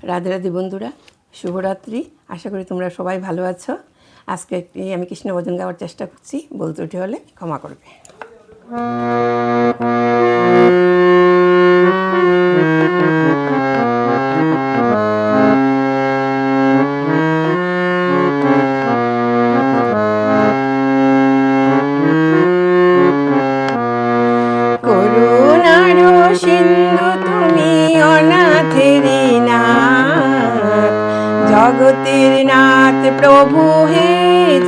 রাধে রাধে বন্ধুরা, শুভরাত্রি। আশা করি তোমরা সবাই ভালো আছো। আজকে আমি কৃষ্ণ ভজন গাওয়ার চেষ্টা করছি, বলতে উঠে হলে ক্ষমা করবে। করুণার সিন্ধু তুমি, অনাথের নাথ, জগতের নাথ প্রভু হে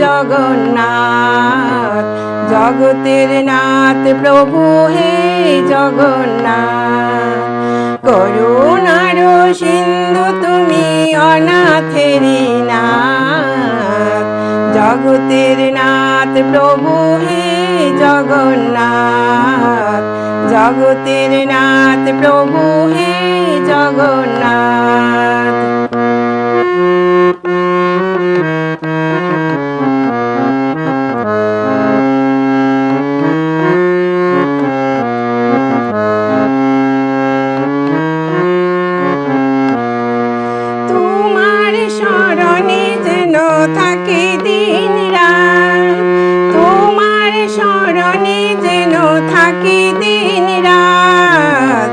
জগন্নাথ, জগতের নাথ প্রভু হে জগন্নাথ। করুণার সিন্ধু তুমি, অনাথের নাথ, জগতের নাথ প্রভু হে জগন্নাথ, জগতের নাথ প্রভু হে জগন্নাথ। তোমার শরণে যেন থাকি দিন রাত, তোমার শরণে যেন থাকি দিন রাত।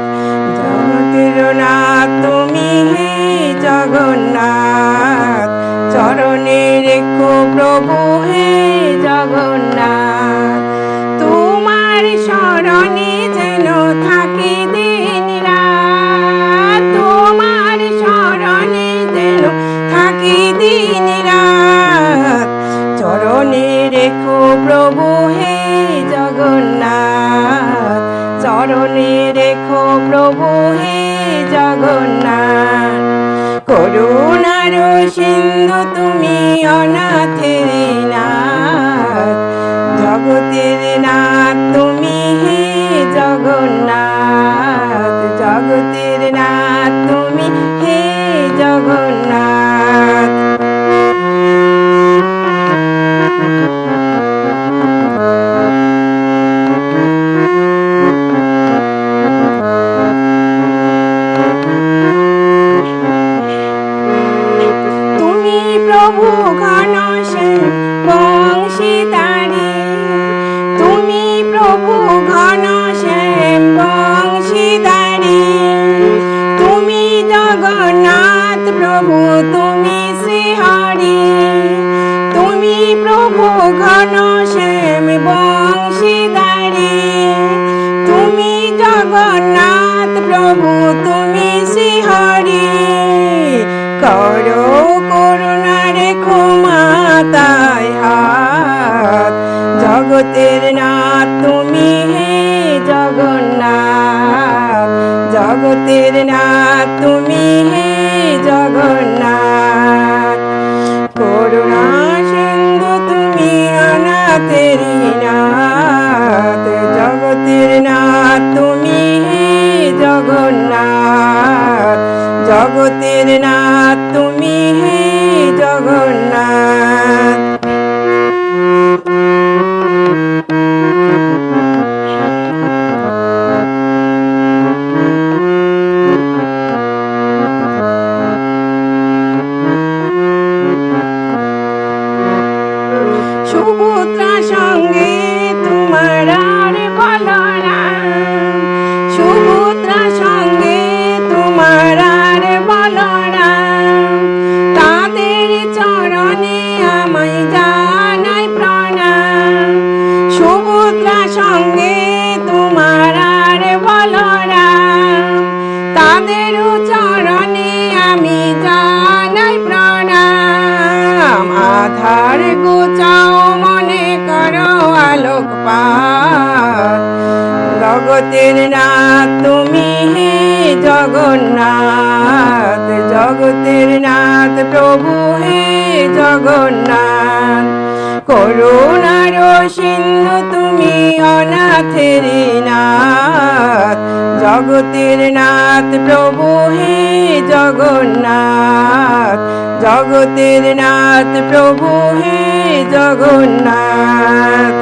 জগতের নাথ তুমি হে জগন্নাথ, চরণে রেখো প্রভু হে জগন্নাথ। তোমার শরণে যেন থাকি দিন রাত, তোমার শরণে যেন থাকি দিন রাত। চরণে রেখো প্রভু হে জগন্নাথ, চরণে রেখো প্রভু হে জগন্নাথ। করুণার সিন্ধু তুমি, অনাথের নাথ, জগতের নাথ তুমি হে জগন্নাথ, জগতের নাথ তুমি হে জগন্নাথ। তুমি প্রভু ঘনশ্যাম বংশীধারী, তুমি প্রভু ঘনশ্যাম বংশীধারী। তুমি জগন্নাথ প্রভু তুমি শ্রীহরি, তুমি প্রভু ঘনশ্যাম বংশীধারী। তুমি জগন্নাথ প্রভু তুমি শ্রীহরি। করো করুণা রেখো মাতায় হাত, জগতের নাথ তুমি হে জগন্নাথ, জগতের নাথ তুমি হে জগন্নাথ। করুণা সিন্ধু তুমি, অনাথের নাথ, জগতের নাথ তুমি হে জগন্নাথ, জগতের নাথ তুমি হে জগন্নাথ। সুভদ্রা সঙ্গে তোমার আর বলরাম, সুভদ্রা সঙ্গে তোমার আর বলরাম। তাদের চরণে আমায় জানাই প্রণাম, সুভদ্রা সঙ্গে তোমার আর বলরাম। তাদের চরণে আমি জানাই প্রণাম। আধার গোচাও মনে করো আলোকপাত, জগতের নাথ তুমি হে জগন্নাথ, জগতের নাথ প্রভু হে জগন্নাথ। করুণার সিন্ধু তুমি, অনাথের নাথ, জগতের নাথ প্রভু হে জগন্নাথ, জগতের নাথ প্রভু হে জগন্নাথ।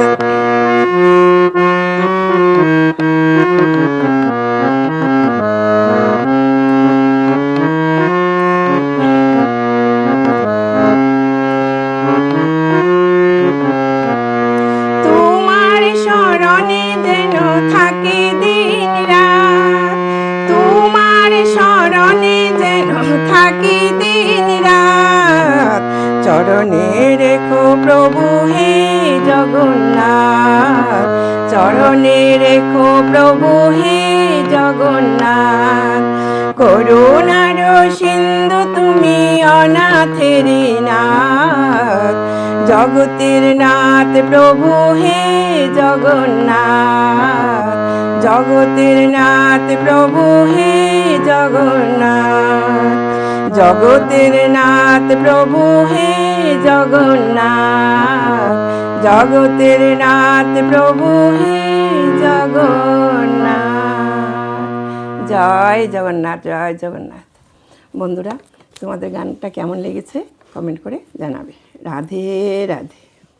চরণে রেখো প্রভু হে জগন্নাথ, চরণে রেখো প্রভু হে জগন্নাথ। করুণার সিন্ধু তুমি অনাথের নাথ, জগতের নাথ প্রভু হে জগন্নাথ, জগতের নাথ প্রভু হে জগন্নাথ, জগতের নাথ প্রভু হে জগন্নাথ, জগতের নাথ প্রভু হে জগন্নাথ। জয় জগন্নাথ, জয় জগন্নাথ। বন্ধুরা, তোমাদের গানটা কেমন লেগেছে কমেন্ট করে জানাবে। রাধে রাধে।